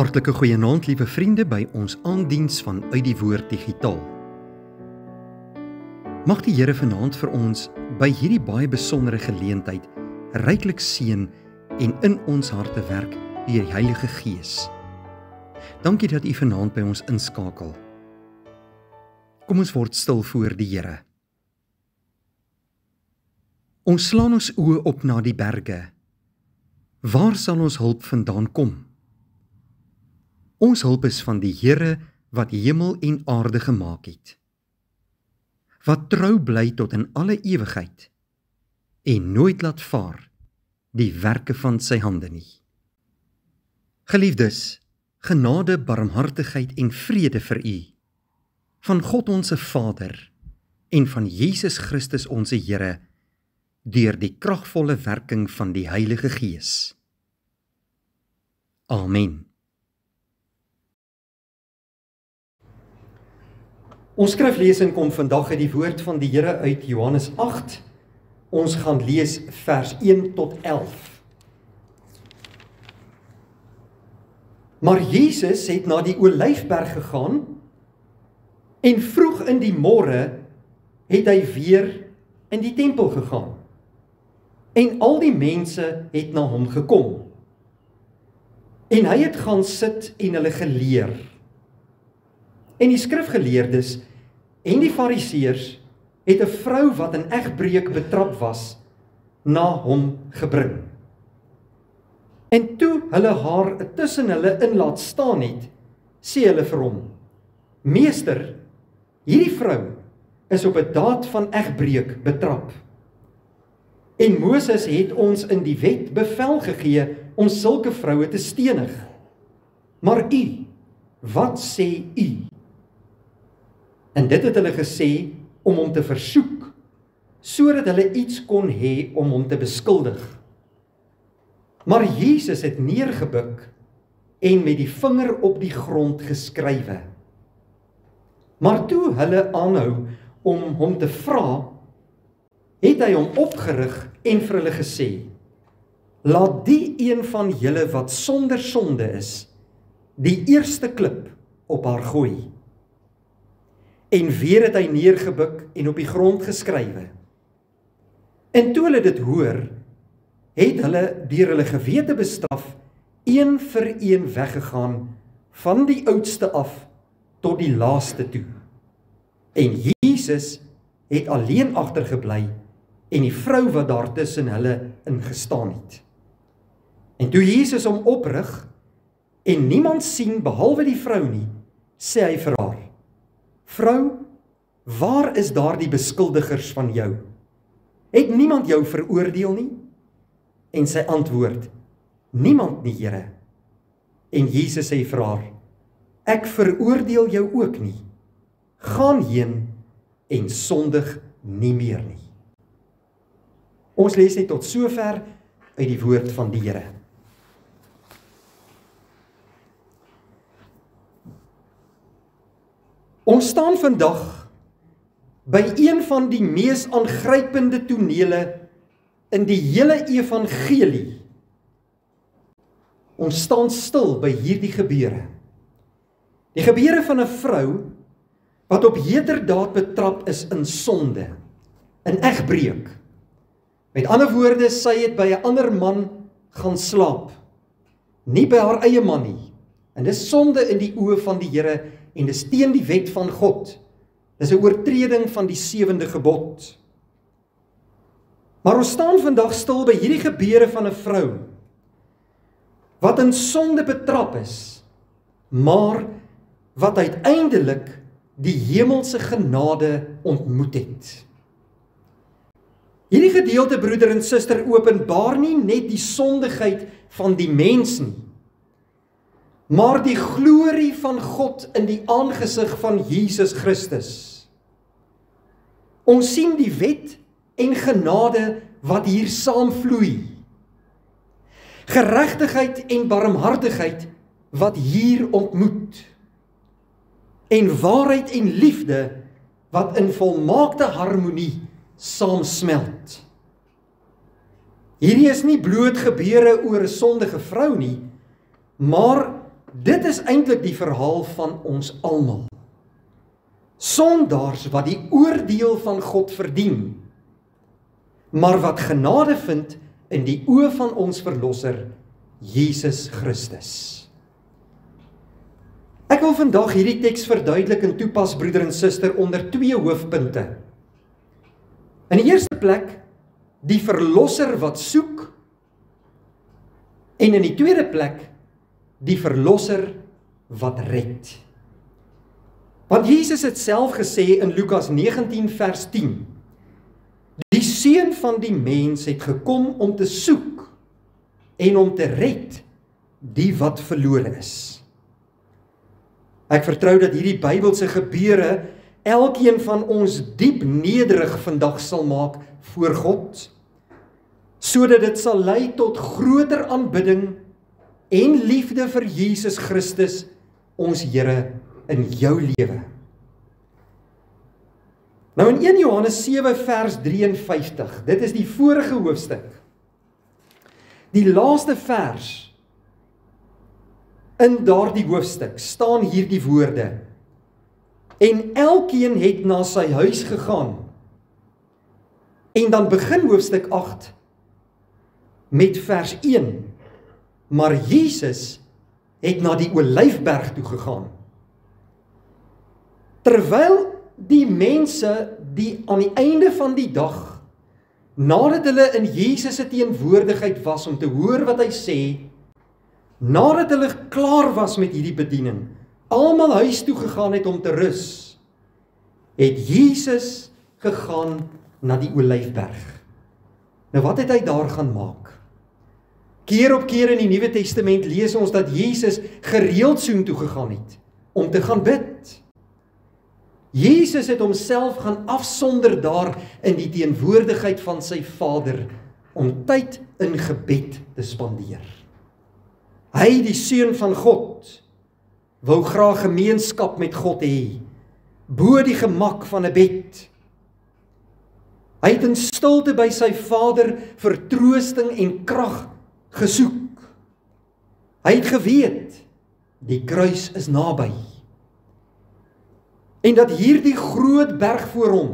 Hartlike goeienaand, liewe vriende, by ons aandiens van Uit die Woord Digitaal. Mag die Here vanaand vir ons by hierdie baie besondere geleentheid ryklik seën en in ons harte werk deur die Heilige Gees. Dankie dat U vanaand by ons inskakel. Kom ons word stil voor die Here. Ons slaan ons oë op na die berge. Waar sal ons hulp vandaan kom? Ons hulp is van die Here wat hemel en aarde gemaak het, wat trou bly tot in alle ewigheid en nooit laat vaar die werke van sy hande nie. Geliefdes, genade, barmhartigheid en vrede vir u, van God onse Vader en van Jesus Christus onse Here, deur die kragvolle werking van die Heilige Gees. Amen. Ons skriflesing kom vandag uit die woord van die Here uit Johannes 8. Ons gaan lees vers 1 tot 11. Maar Jesus het na die Olyfberg gegaan en vroeg in die môre het hy weer in die tempel gegaan. En al die mense het na hom gekom. En hy het gaan sit en hulle geleer. En die skrifgeleerdes en die fariseërs het 'n vrou wat in egbreuk betrap was, na hom gebring. En toe hulle haar tussen hulle in laat staan het, sê hulle vir hom: Meester, hierdie vrou is op 'n daad van egbreuk betrap. En Moses het ons in die wet bevel gegee om sulke vroue te stenig. Maar u, wat sê u? En dit het hulle gesê om hom te versoek, sodat hulle iets kon hê om hom te beskuldig. Maar Jesus het neergebuk en met die vinger op die grond geskrywe. Maar toe hulle aanhou om hom te vra, het hy hom opgerig en vir hulle gesê: Laat die een van julle wat sonder sonde is, die eerste klip op haar gooi. En weer het hy neergebuk en op die grond geskrywe. En toe hulle dit hoor, het hulle deur hulle gewete bestraf, een vir een weggegaan, van die oudste af tot die laaste toe. En Jesus het alleen agtergebly en die vrou wat daar tussen hulle ingestaan het. En toe Jesus hom oprig en niemand sien behalwe die vrou nie, sê hy vir haar: Vrou, waar is daar die beskuldigers van jou? Het niemand jou veroordeel nie? En sy antwoord: Niemand nie, Here. En Jesus sê vir haar: Ek veroordeel jou ook nie. Gaan heen en sondig nie meer nie. Ons lees net tot sover uit die woord van die Here. Ons staan vandag by een van die mees aangrypende tonele in die hele evangelie. Ons staan stil by hierdie gebeure. Die gebeure van 'n vrou wat op heterdaad betrap is in sonde, in egbreuk. Met ander woorde, sy het by 'n ander man gaan slaap, nie by haar eie man nie. En dis sonde in die oë van die Here en dis teen die wet van God. Dis 'n oortreding van die 7de gebod. Maar ons staan vandag stil by hierdie gebeure van 'n vrou wat in sonde betrap is, maar wat uiteindelik die hemelse genade ontmoet het. Hierdie gedeelte, broeder en suster, openbaar nie net die sondigheid van die mens nie, maar die glorie van God in die aangesig van Jesus Christus. Ons sien die wet en genade wat hier saamvloei. Geregtigheid en barmhartigheid wat hier ontmoet. En waarheid en liefde wat in volmaakte harmonie saamsmelt. Hierdie is nie bloot gebeure oor 'n sondige vrou nie, maar Dit is eintlik die verhaal van ons almal. Sondaars wat die oordeel van God verdien, maar wat genade vind in die oë van ons verlosser, Jesus Christus. Ek wil vandag hierdie teks verduidelik en toepas, broeder en suster, onder 2 hoofpunte. In die eerste plek, die verlosser wat soek, en in die tweede plek, die verlosser wat red. Want Jesus het self gesê in Lukas 19 vers 10, die Seun van die mens het gekom om te soek en om te red die wat verlore is. Ek vertrou dat hierdie Bybelse gebeure elkeen van ons diep nederig vandag sal maak voor God, sodat dit sal lei tot groter aanbidding en liefde vir Jesus Christus, ons Here, in jou lewe. Nou in 1 Johannes 7 vers 53, dit is die vorige hoofstuk, die laaste vers in daardie hoofstuk, staan hier die woorde, en elkeen het na sy huis gegaan. En dan begin hoofstuk 8 met vers 1, maar Jesus het na die Olyfberg toe gegaan. Terwyl die mense die aan die einde van die dag, nadat hulle in Jesus se teenwoordigheid was om te hoor wat hy sê, nadat hulle klaar was met hierdie bediening, almal huis toe gegaan het om te rus, het Jesus gegaan na die Olyfberg. Nou wat het hy daar gaan maak? Keer op keer in die Nuwe Testament lees ons dat Jesus gereeld soontoe gegaan het, om te gaan bid. Jesus het homself gaan afsonder daar in die teenwoordigheid van sy Vader, om tyd in gebed te spandeer. Hy, die Seun van God, wou graag gemeenskap met God hê, bo die gemak van 'n bed. Hy het in stilte by sy Vader vertroosting en krag gesoek. Hy het geweet, die kruis is naby. En dat hierdie groot berg voor hom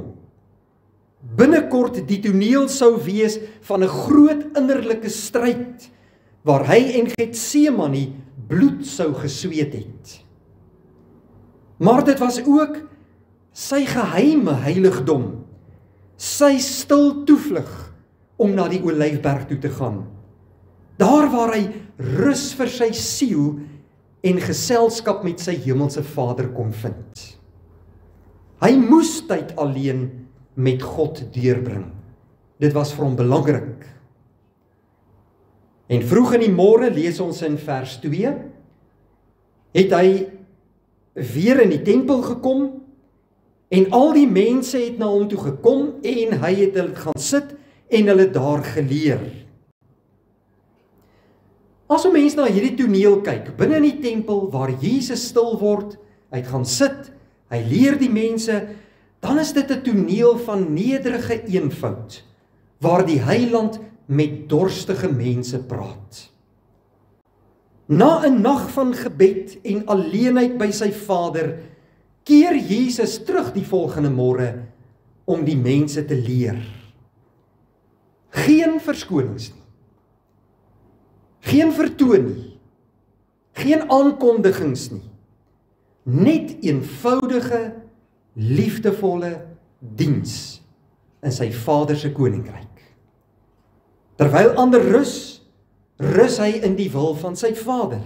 binnekort die toneel sou wees van 'n groot innerlike stryd, waar hy en Getsemane bloed sou gesweet het. Maar dit was ook sy geheime heiligdom, sy stil toevlug om na die Olyfberg toe te gaan. Daar waar hy rus vir sy siel en geselskap met sy hemelse Vader kon vind. Hy moes tyd alleen met God deurbring. Dit was vir hom belangrik. En vroeg in die môre, lees ons in vers 2, het hy weer in die tempel gekom, en al die mense het na hom toe gekom, en hy het hulle gaan sit, en hulle daar geleer. As 'n mens na hierdie toneel kyk, binne in die tempel, waar Jesus stil word, hy het gaan sit, hy leer die mense, dan is dit 'n toneel van nederige eenvoud, waar die Heiland met dorstige mense praat. Na 'n nag van gebed en alleenheid by sy Vader, keer Jesus terug die volgende môre om die mense te leer. Geen verskonings nie, geen vertoon nie, geen aankondigings nie, net eenvoudige, liefdevolle diens in sy Vader se koninkryk. Terwyl ander rus hy in die wil van sy Vader.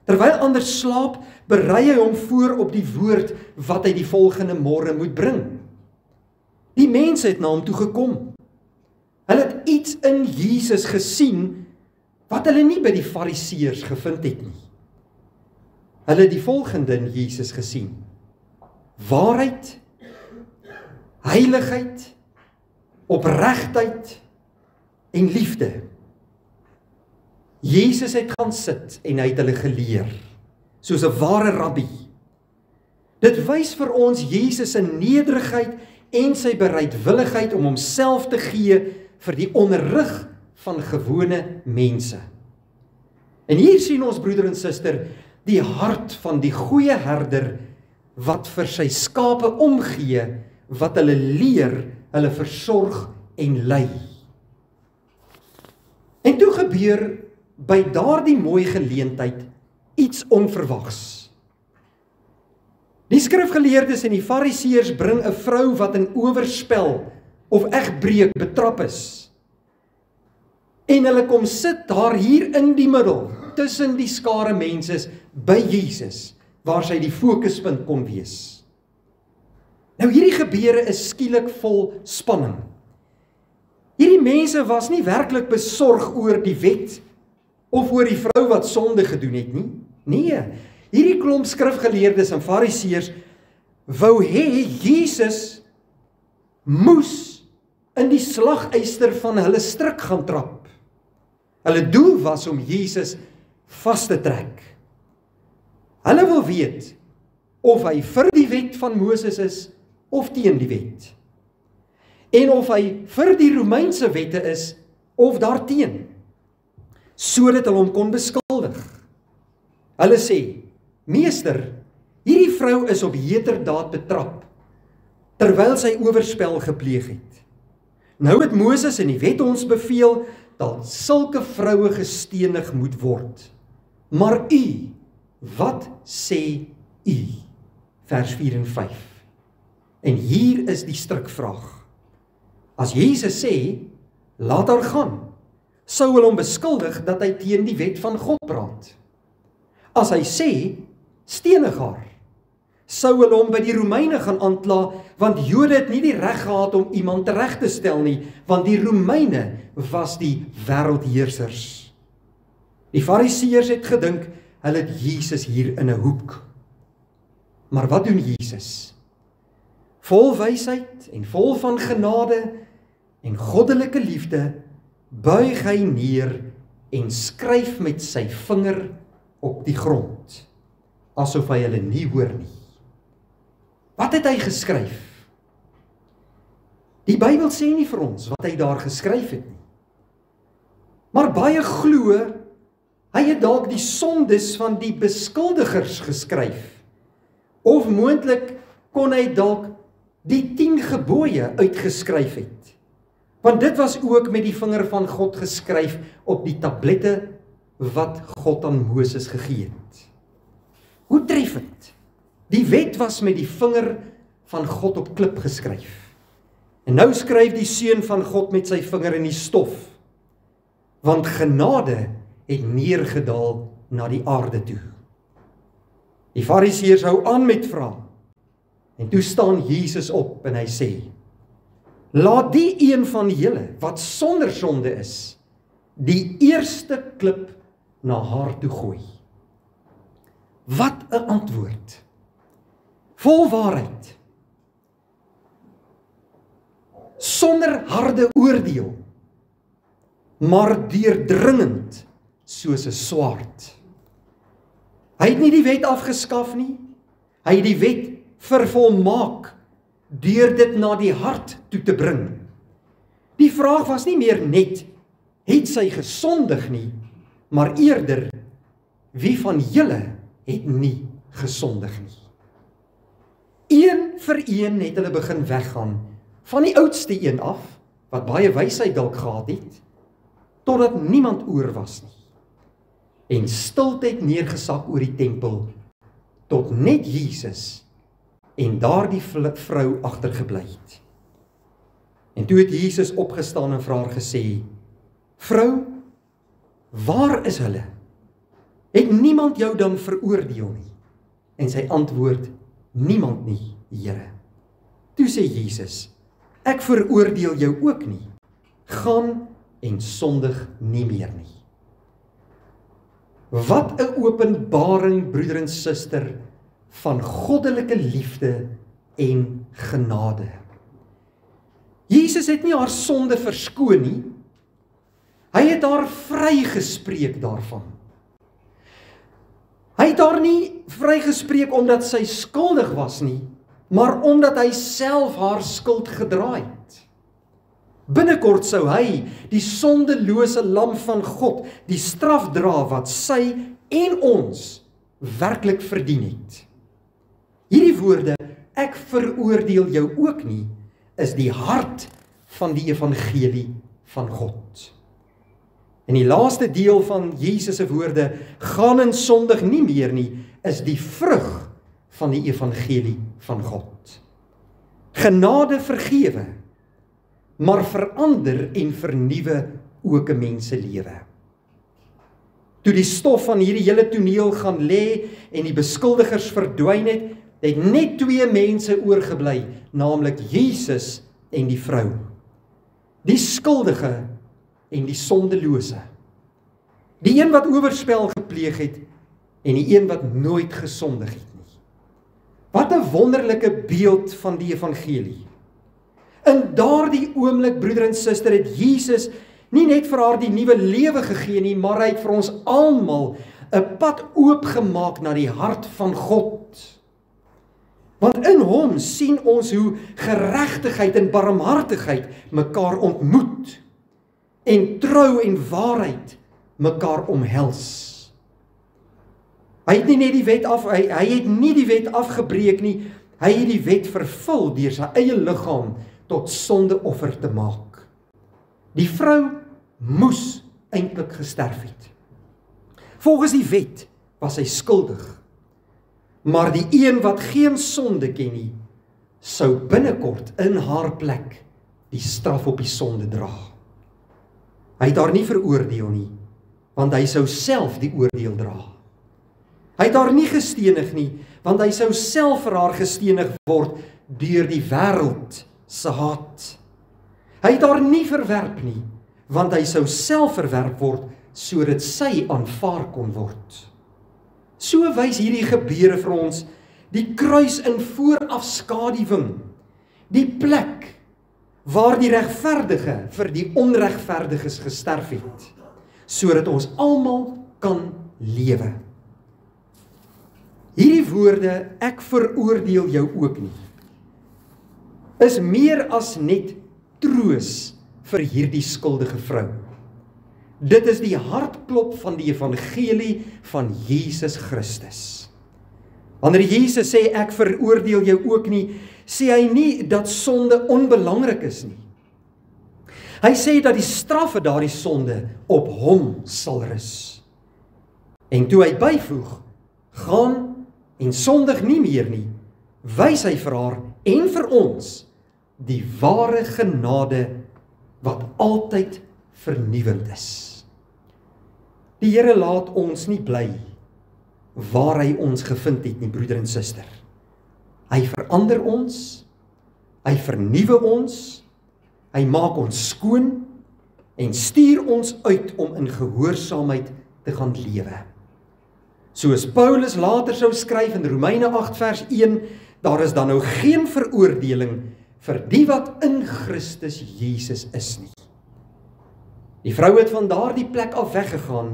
Terwyl ander slaap, berei hy hom voor op die woord wat hy die volgende môre moet bring. Die mense het na hom toe gekom. Hulle het iets in Jesus gesien wat hulle nie by die Fariseërs gevind het nie. Hulle het die volgende in Jesus gesien: waarheid, heiligheid, opregtheid en liefde. Jesus het gaan sit en hy het hulle geleer, soos 'n ware rabbi. Dit wys vir ons Jesus se nederigheid en sy bereidwilligheid om homself te gee vir die onderrig van gewone mense. En hier sien ons, broeder en suster, die hart van die goeie herder wat vir sy skape omgee, wat hulle leer, hulle versorg en lei. En toe gebeur by daardie mooi geleentheid iets onverwags. Die skrifgeleerdes en die fariseërs bring 'n vrou wat in oorspel of egbreek betrap is. En hulle kom sit daar hier in die middel, tussen die skare mense by Jesus, waar sy die fokuspunt kon wees. Nou hierdie gebeure is skielik vol spanning. Hierdie mense was nie werklik besorg oor die wet of oor die vrou wat sonde gedoen het nie. Nee, hierdie klomp skrifgeleerdes en fariseërs wou hê Jesus moes in die slagyster van hulle stryk gaan trap. Hulle doel was om Jesus vas te trek. Hulle wil weet of hy vir die wet van Moses is of teen die wet. En of hy vir die Romeinse wette is of daarteen, sodat hulle hom kon beskuldig. Hulle sê, meester, hierdie vrou is op heterdaad betrap, terwyl sy oorspel gepleeg het. Nou het Moses in die wet ons beveel, dat sulke vroue gestenig moet word. Maar u, wat sê u? Vers 4 en 5. En hier is die strikvraag. As Jesus sê, laat haar gaan, sou hulle hom beskuldig dat hy teen die wet van God praat. As hy sê, stenig haar, sou hulle hom by die Romeine gaan aankla, want Jode het nie die reg gehad om iemand tereg te stel nie, want die Romeine was die wêreldheersers. Die fariseërs het gedink, hulle het Jesus hier in 'n hoek. Maar wat doen Jesus? Vol wysheid en vol van genade en goddelike liefde, buig hy neer en skryf met sy vinger op die grond, asof hy hulle nie hoor nie. Wat het hy geskryf? Die Bybel sê nie vir ons wat hy daar geskryf het nie. Maar baie glo, hy het dalk die sondes van die beskuldigers geskryf. Of moontlik kon hy dalk die 10 gebooie uitgeskryf het. Want dit was ook met die vinger van God geskryf op die tablette wat God aan Moses gegee het. Hoe treffend! Die wet was met die vinger van God op klip geskryf. En nou skryf die Seun van God met sy vinger in die stof. Want genade het neergedaal na die aarde toe. Die fariseërs hou aan met vra. En toe staan Jesus op en hy sê, laat die een van julle wat sonder sonde is, die eerste klip na haar toe gooi. Wat 'n antwoord! Vol waarheid. Sonder harde oordeel, maar deurdringend soos 'n swaard. Hy het nie die wet afgeskaf nie, hy het die wet vervolmaak deur dit na die hart toe te bring. Die vraag was nie meer net, het sy gesondig nie, maar eerder, wie van julle het nie gesondig nie. Een vir een het hulle begin weggaan, van die oudste een af, wat baie wysheid dalk gehad het, totdat niemand oor was nie. En stiltyd neergesak oor die tempel, tot net Jesus en daardie vrou agtergebly het. En toe het Jesus opgestaan en vir haar gesê, vrou, waar is hulle? Het niemand jou dan veroordeel nie? En sy antwoord, niemand nie, Here. Toe sê Jesus, ek veroordeel jou ook nie. Gaan en sondig nie meer nie. Wat 'n openbaring, broeder en suster, van goddelike liefde en genade. Jesus het nie haar sonde verskoon nie. Hy het haar vrygespreek daarvan. Hy het haar nie vrygespreek omdat sy skuldig was nie, maar omdat hy self haar skuld gedra het. Binnekort sou hy, die sondelose lam van God, die straf dra wat sy en ons werklik verdien het. Hierdie woorde, ek veroordeel jou ook nie, is die hart van die evangelie van God. En die laaste deel van Jesus se woorde, gaan en sondig nie meer nie, is die vrug van die evangelie van God. Genade vergewe, maar verander en vernuwe ook 'n mens se lewe. Toe die stof van hierdie hele toneel gaan lê en die beskuldigers verdwyn het net 2 mense oorgebly, naamlik Jesus en die vrou. Die skuldige en die sondelose. Die een wat oorspel gepleeg het en die een wat nooit gesondig het nie. Wat 'n wonderlike beeld van die evangelie. In daardie oomblik, broeder en suster, het Jesus nie net vir haar die nuwe lewe gegee nie, maar hy het vir ons almal 'n pad oopgemaak na die hart van God. Want in hom sien ons hoe geregtigheid en barmhartigheid mekaar ontmoet en trou en waarheid mekaar omhels. Hy het nie net die wet hy het nie die wet afgebreek nie, hy het die wet vervul deur sy eie liggaam tot sondeoffer te maak. Die vrou moes eintlik gesterf het. Volgens die wet was hy skuldig, maar die een wat geen sonde ken nie, sou binnekort in haar plek die straf op die sonde dra. Hy het haar nie veroordeel nie, want hy sou self die oordeel dra. Hy het haar nie gestenig nie, want hy sou self vir haar gestenig word deur die wêreld se haat. Hy het haar nie verwerp nie, want hy sou self verwerp word sodat sy aanvaar kon word. So wys hierdie gebeure vir ons die kruis in voorafskaduwing, die plek waar die regverdige vir die onregverdiges gesterf het, sodat ons almal kan lewe. Hierdie woorde, ek veroordeel jou ook nie, is meer as net troos vir hierdie skuldige vrou. Dit is die hartklop van die evangelie van Jesus Christus. Wanneer Jesus sê ek veroordeel jou ook nie, sê hy nie dat sonde onbelangrik is nie. Hy sê dat die straf vir daardie sonde op hom sal rus. En toe hy byvoeg, gaan en sondig nie meer nie, wys hy vir haar en vir ons die ware genade wat altyd vernuwend is. Die Here laat ons nie bly waar hy ons gevind het nie, broeder en suster. Hy verander ons, hy vernuwe ons, hy maak ons skoon en stuur ons uit om in gehoorsaamheid te gaan lewe. Soos Paulus later sou skryf in Romeine 8 vers 1, daar is dan nou geen veroordeling vir die wat in Christus Jesus is nie. Die vrou het van daardie plek af weggegaan,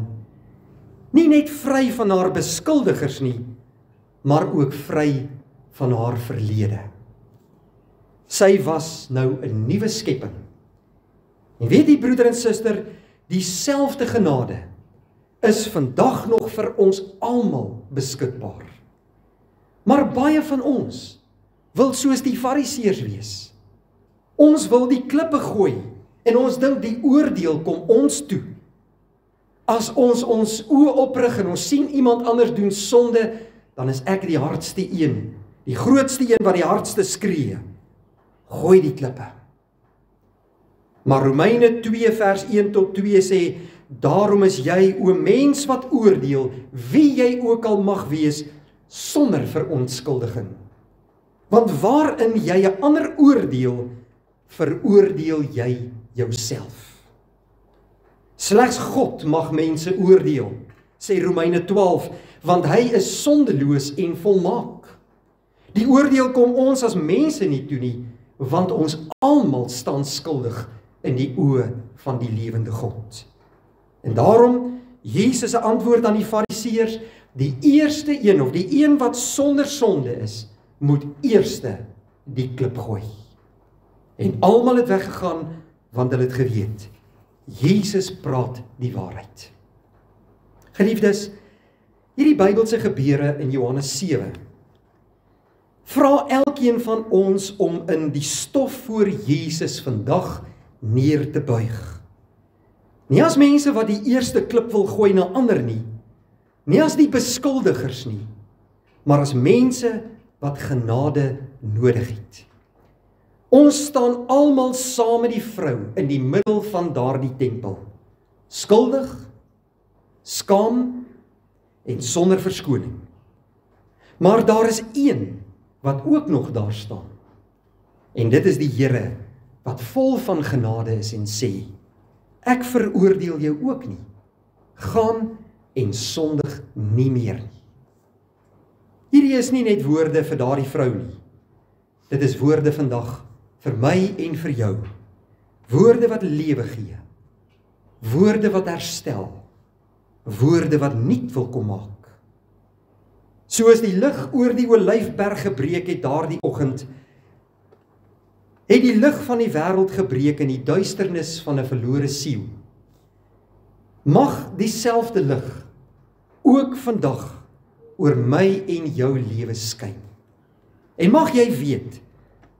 nie net vry van haar beskuldigers nie, maar ook vry van haar verlede. Sy was nou 'n nuwe skepping. En weet jy, broeder en suster, dieselfde genade is vandag nog vir ons almal beskikbaar. Maar baie van ons wil soos die Fariseërs wees. Ons wil die klippe gooi en ons dink die oordeel kom ons toe. As ons ons oë oprig en ons sien iemand anders doen sonde, dan is ek die hardste een, die grootste een wat die hardste skree. Gooi die klippe. Maar Romeine 2 vers 1 tot 2 sê, daarom is jy, o mens wat oordeel, wie jy ook al mag wees, sonder verontskuldiging. Want waarin jy 'n ander oordeel, veroordeel jy jouself. Slegs God mag mense oordeel, sê Romeine 12, want hy is sondeloos en volmaak. Die oordeel kom ons as mense nie toe nie, want ons almal staan skuldig in die oë van die lewende God. En daarom, Jesus se antwoord aan die Fariseërs, die eerste een of die een wat sonder sonde is, moet eerste die klip gooi. En almal het weggegaan, want hulle het geweet, Jesus praat die waarheid. Geliefdes, hierdie Bybelse gebeure in Johannes 7, vra elkeen van ons om in die stof voor Jesus vandag neer te buig. Nie as mense wat die eerste klip wil gooi na ander nie as die beskuldigers nie, maar as mense wat genade nodig het. Ons staan almal saam met die vrou in die middel van daardie tempel, skuldig, skaam en sonder verskoning. Maar daar is een wat ook nog daar staan. En dit is die Here wat vol van genade is en sê, ek veroordeel jou ook nie. Gaan en sondig nie meer nie. Hierdie is nie net woorde vir daardie vrou nie. Dit is woorde vandag vir my en vir jou. Woorde wat lewe gee. Woorde wat herstel. Woorde wat nuut wil kom maak. Soos die lig oor die Olyfberg gebreek het daardie oggend, het die lig van die wêreld gebreek in die duisternis van 'n verlore siel. Mag dieselfde lig ook vandag oor my en jou lewe skyn. En mag jy weet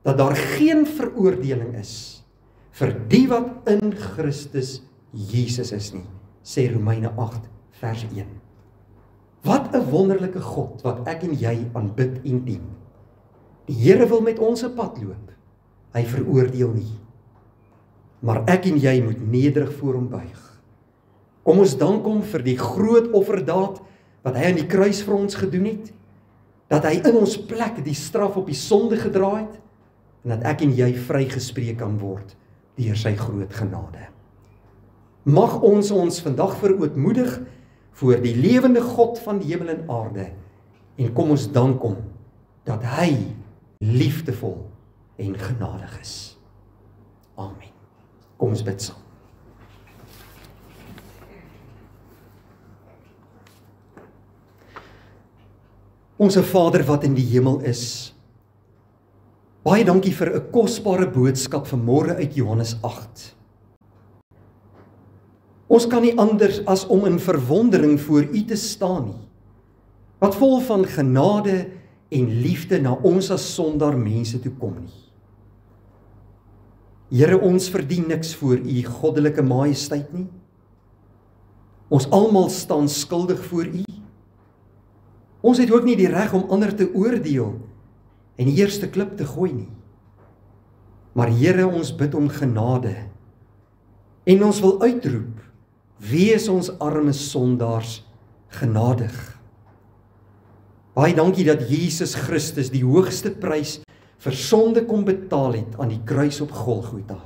dat daar geen veroordeling is vir die wat in Christus Jesus is nie, sê Romeine 8 vers 1. Wat 'n wonderlike God wat ek en jy aanbid en dien. Die Here wil met ons 'n pad loop. Hy veroordeel nie. Maar ek en jy moet nederig voor hom buig. Kom ons dank hom vir die groot offerdaad wat hy aan die kruis vir ons gedoen het, dat hy in ons plek die straf op die sonde gedra het, en dat ek en jy vrygespreek kan word deur sy groot genade. Mag ons vandag verootmoedig voor die lewende God van die hemel en aarde, en kom ons dank hom dat hy liefdevol en genadig is. Amen. Kom ons bid saam. Onse Vader wat in die hemel is, baie dankie vir 'n kosbare boodskap vanmôre uit Johannes 8. Ons kan nie anders as om in verwondering voor U te staan nie, wat vol van genade en liefde na ons as sondaar mense toe kom nie. Here, ons verdien niks voor U goddelike majesteit nie. Ons almal staan skuldig voor U. Ons het ook nie die reg om ander te oordeel en die eerste klip te gooi nie. Maar Here, ons bid om genade en ons wil uitroep, wees ons arme sondaars genadig. Baie dankie dat Jesus Christus die hoogste prys vir sonde kom betaal het aan die kruis op Golgotha.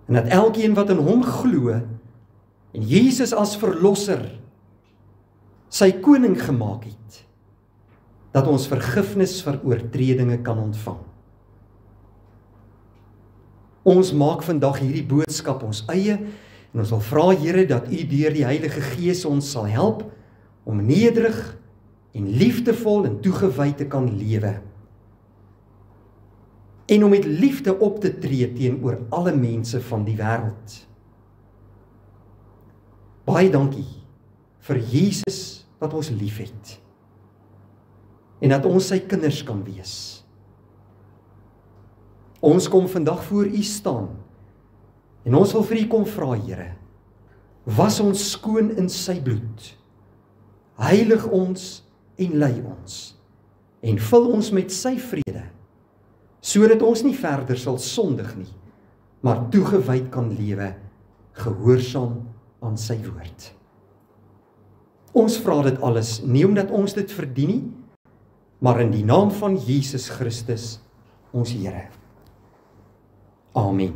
En dat elkeen wat in hom glo en Jesus as verlosser sy koning gemaak het, dat ons vergifnis vir oortredinge kan ontvang. Ons maak vandag hierdie boodskap ons eie, en ons wil vra, Here, dat U deur die Heilige Gees ons sal help om nederig en liefdevol en toegewy te kan lewe. En om met liefde op te tree teenoor alle mense van die wêreld. Baie dankie vir Jesus wat ons liefhet. En dat ons sy kinders kan wees. Ons kom vandag voor U staan. En ons wil vir U kom vra, Here, was ons skoon in sy bloed. Heilig ons en lei ons. En vul ons met sy vrede, sodat ons nie verder sal sondig nie, maar toegewyd kan lewe, gehoorsaam aan sy woord. Ons vra dit alles, nie omdat ons dit verdien nie, maar in die naam van Jesus Christus, ons Here. Amen.